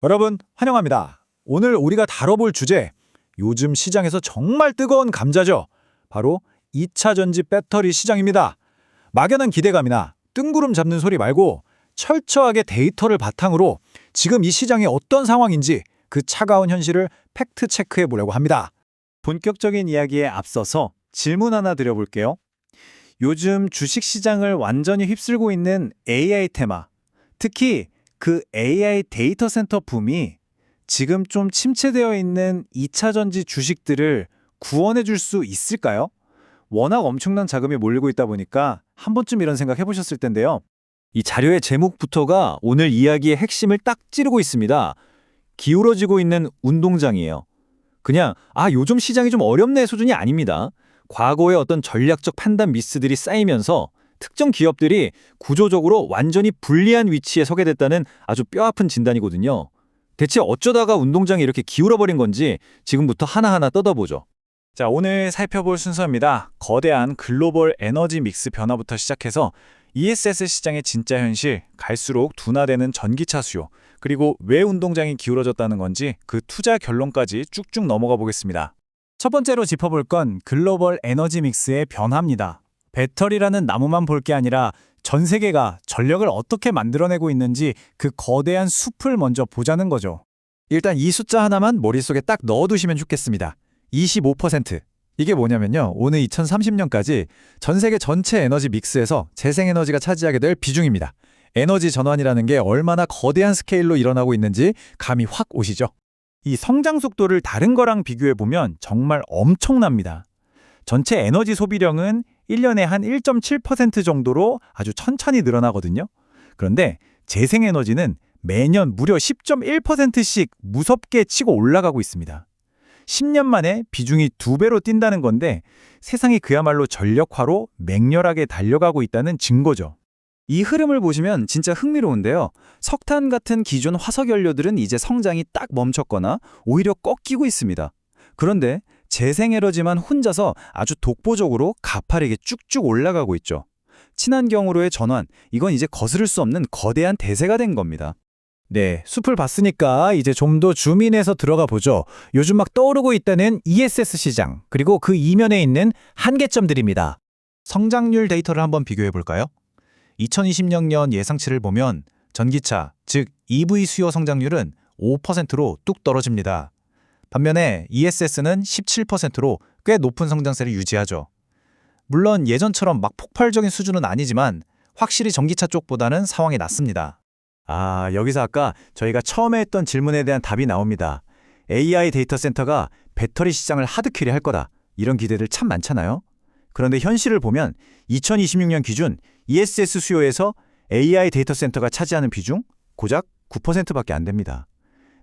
여러분, 환영합니다. 오늘 우리가 다뤄볼 주제, 요즘 시장에서 정말 뜨거운 감자죠. 바로 2차 전지 배터리 시장입니다. 막연한 기대감이나 뜬구름 잡는 소리 말고 철저하게 데이터를 바탕으로 지금 이 시장이 어떤 상황인지 그 차가운 현실을 팩트 체크해 보려고 합니다. 본격적인 이야기에 앞서서 질문 하나 드려볼게요. 요즘 주식시장을 완전히 휩쓸고 있는 AI 테마, 특히 그 AI 데이터 센터 붐이 지금 좀 침체되어 있는 2차 전지 주식들을 구원해 줄 수 있을까요? 워낙 엄청난 자금이 몰리고 있다 보니까 한 번쯤 이런 생각 해보셨을 텐데요. 이 자료의 제목부터가 오늘 이야기의 핵심을 딱 찌르고 있습니다. 기울어지고 있는 운동장이에요. 그냥 요즘 시장이 좀 어렵네 수준이 아닙니다. 과거의 어떤 전략적 판단 미스들이 쌓이면서 특정 기업들이 구조적으로 완전히 불리한 위치에 서게 됐다는 아주 뼈아픈 진단이거든요. 대체 어쩌다가 운동장이 이렇게 기울어버린 건지 지금부터 하나하나 뜯어보죠. 자, 오늘 살펴볼 순서입니다. 거대한 글로벌 에너지 믹스 변화부터 시작해서 ESS 시장의 진짜 현실, 갈수록 둔화되는 전기차 수요, 그리고 왜 운동장이 기울어졌다는 건지 그 투자 결론까지 쭉쭉 넘어가 보겠습니다. 첫 번째로 짚어볼 건 글로벌 에너지 믹스의 변화입니다. 배터리라는 나무만 볼 게 아니라 전 세계가 전력을 어떻게 만들어내고 있는지 그 거대한 숲을 먼저 보자는 거죠. 일단 이 숫자 하나만 머릿속에 딱 넣어두시면 좋겠습니다. 25%. 이게 뭐냐면요. 오늘 2030년까지 전 세계 전체 에너지 믹스에서 재생에너지가 차지하게 될 비중입니다. 에너지 전환이라는 게 얼마나 거대한 스케일로 일어나고 있는지 감이 확 오시죠? 이 성장 속도를 다른 거랑 비교해보면 정말 엄청납니다. 전체 에너지 소비량은 1년에 한 1.7% 정도로 아주 천천히 늘어나거든요. 그런데 재생에너지는 매년 무려 10.1%씩 무섭게 치고 올라가고 있습니다. 10년 만에 비중이 2배로 뛴다는 건데 세상이 그야말로 전력화로 맹렬하게 달려가고 있다는 증거죠. 이 흐름을 보시면 진짜 흥미로운데요. 석탄 같은 기존 화석연료들은 이제 성장이 딱 멈췄거나 오히려 꺾이고 있습니다. 그런데 재생에너지만 혼자서 아주 독보적으로 가파르게 쭉쭉 올라가고 있죠. 친환경으로의 전환, 이건 이제 거스를 수 없는 거대한 대세가 된 겁니다. 네, 숲을 봤으니까 이제 좀 더 줌인해서 들어가 보죠. 요즘 막 떠오르고 있다는 ESS 시장, 그리고 그 이면에 있는 한계점들입니다. 성장률 데이터를 한번 비교해 볼까요? 2026년 예상치를 보면 전기차, 즉 EV 수요 성장률은 5%로 뚝 떨어집니다. 반면에 ESS는 17%로 꽤 높은 성장세를 유지하죠. 물론 예전처럼 막 폭발적인 수준은 아니지만 확실히 전기차 쪽보다는 상황이 낫습니다. 여기서 아까 저희가 처음에 했던 질문에 대한 답이 나옵니다. AI 데이터 센터가 배터리 시장을 하드캐리 할 거다. 이런 기대들 참 많잖아요. 그런데 현실을 보면 2026년 기준 ESS 수요에서 AI 데이터 센터가 차지하는 비중 고작 9%밖에 안 됩니다.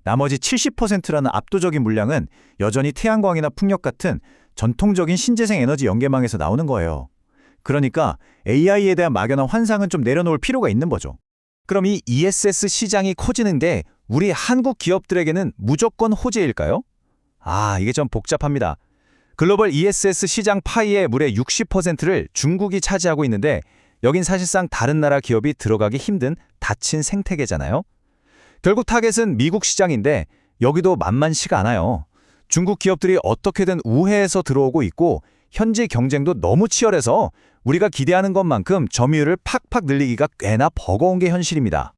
나머지 70%라는 압도적인 물량은 여전히 태양광이나 풍력 같은 전통적인 신재생 에너지 연계망에서 나오는 거예요. 그러니까 AI에 대한 막연한 환상은 좀 내려놓을 필요가 있는 거죠. 그럼 이 ESS 시장이 커지는데 우리 한국 기업들에게는 무조건 호재일까요? 이게 좀 복잡합니다. 글로벌 ESS 시장 파이의 무려 60%를 중국이 차지하고 있는데 여긴 사실상 다른 나라 기업이 들어가기 힘든 닫힌 생태계잖아요. 결국 타겟은 미국 시장인데 여기도 만만치가 않아요. 중국 기업들이 어떻게든 우회해서 들어오고 있고 현지 경쟁도 너무 치열해서 우리가 기대하는 것만큼 점유율을 팍팍 늘리기가 꽤나 버거운 게 현실입니다.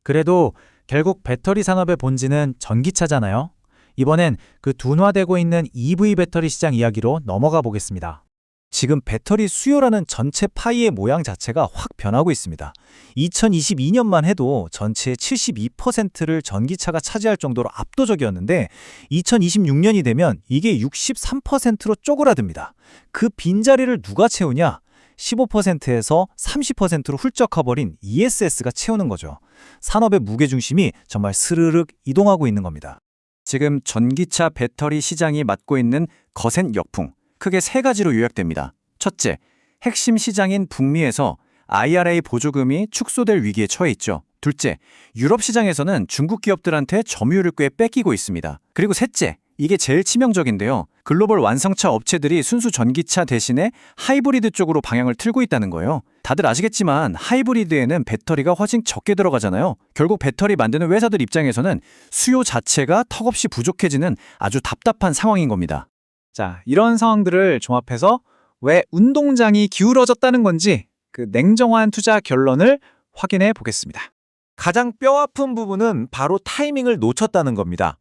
그래도 결국 배터리 산업의 본질은 전기차잖아요. 이번엔 그 둔화되고 있는 EV 배터리 시장 이야기로 넘어가 보겠습니다. 지금 배터리 수요라는 전체 파이의 모양 자체가 확 변하고 있습니다. 2022년만 해도 전체의 72%를 전기차가 차지할 정도로 압도적이었는데 2026년이 되면 이게 63%로 쪼그라듭니다. 그 빈자리를 누가 채우냐? 15%에서 30%로 훌쩍 커버린 ESS가 채우는 거죠. 산업의 무게중심이 정말 스르륵 이동하고 있는 겁니다. 지금 전기차 배터리 시장이 맞고 있는 거센 역풍, 크게 세 가지로 요약됩니다. 첫째, 핵심 시장인 북미에서 IRA 보조금이 축소될 위기에 처해 있죠. 둘째, 유럽 시장에서는 중국 기업들한테 점유율을 꽤 뺏기고 있습니다. 그리고 셋째, 이게 제일 치명적인데요. 글로벌 완성차 업체들이 순수 전기차 대신에 하이브리드 쪽으로 방향을 틀고 있다는 거예요. 다들 아시겠지만 하이브리드에는 배터리가 훨씬 적게 들어가잖아요. 결국 배터리 만드는 회사들 입장에서는 수요 자체가 턱없이 부족해지는 아주 답답한 상황인 겁니다. 자, 이런 상황들을 종합해서 왜 운동장이 기울어졌다는 건지 그 냉정한 투자 결론을 확인해 보겠습니다. 가장 뼈아픈 부분은 바로 타이밍을 놓쳤다는 겁니다.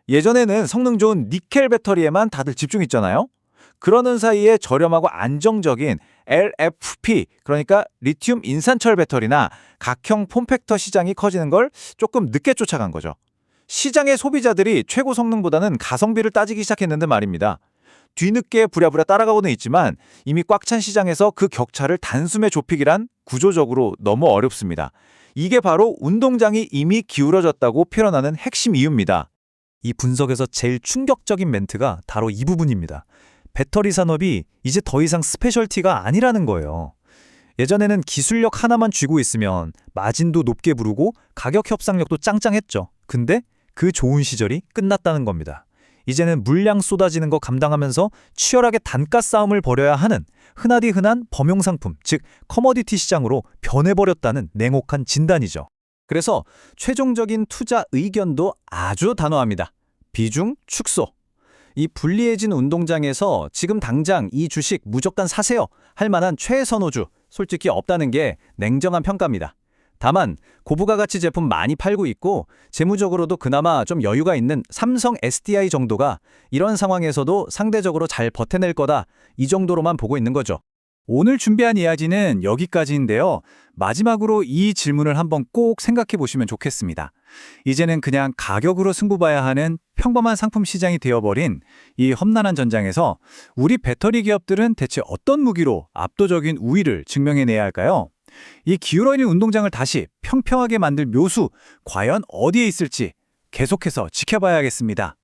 예전에는 성능 좋은 니켈 배터리에만 다들 집중했잖아요. 그러는 사이에 저렴하고 안정적인 LFP, 그러니까 리튬 인산철 배터리나 각형 폼팩터 시장이 커지는 걸 조금 늦게 쫓아간 거죠. 시장의 소비자들이 최고 성능보다는 가성비를 따지기 시작했는데 말입니다. 뒤늦게 부랴부랴 따라가고는 있지만 이미 꽉 찬 시장에서 그 격차를 단숨에 좁히기란 구조적으로 너무 어렵습니다. 이게 바로 운동장이 이미 기울어졌다고 표현하는 핵심 이유입니다. 이 분석에서 제일 충격적인 멘트가 바로 이 부분입니다. 배터리 산업이 이제 더 이상 스페셜티가 아니라는 거예요. 예전에는 기술력 하나만 쥐고 있으면 마진도 높게 부르고 가격 협상력도 짱짱했죠. 근데 그 좋은 시절이 끝났다는 겁니다. 이제는 물량 쏟아지는 거 감당하면서 치열하게 단가 싸움을 벌여야 하는 흔하디 흔한 범용 상품, 즉 커머디티 시장으로 변해버렸다는 냉혹한 진단이죠. 그래서 최종적인 투자 의견도 아주 단호합니다. 비중 축소. 이 불리해진 운동장에서 지금 당장 이 주식 무조건 사세요 할 만한 최선호주 솔직히 없다는 게 냉정한 평가입니다. 다만 고부가 가치 제품 많이 팔고 있고 재무적으로도 그나마 좀 여유가 있는 삼성 SDI 정도가 이런 상황에서도 상대적으로 잘 버텨낼 거다, 이 정도로만 보고 있는 거죠. 오늘 준비한 이야기는 여기까지인데요. 마지막으로 이 질문을 한번 꼭 생각해 보시면 좋겠습니다. 이제는 그냥 가격으로 승부봐야 하는 평범한 상품 시장이 되어버린 이 험난한 전장에서 우리 배터리 기업들은 대체 어떤 무기로 압도적인 우위를 증명해내야 할까요? 이 기울어있는 운동장을 다시 평평하게 만들 묘수, 과연 어디에 있을지 계속해서 지켜봐야겠습니다.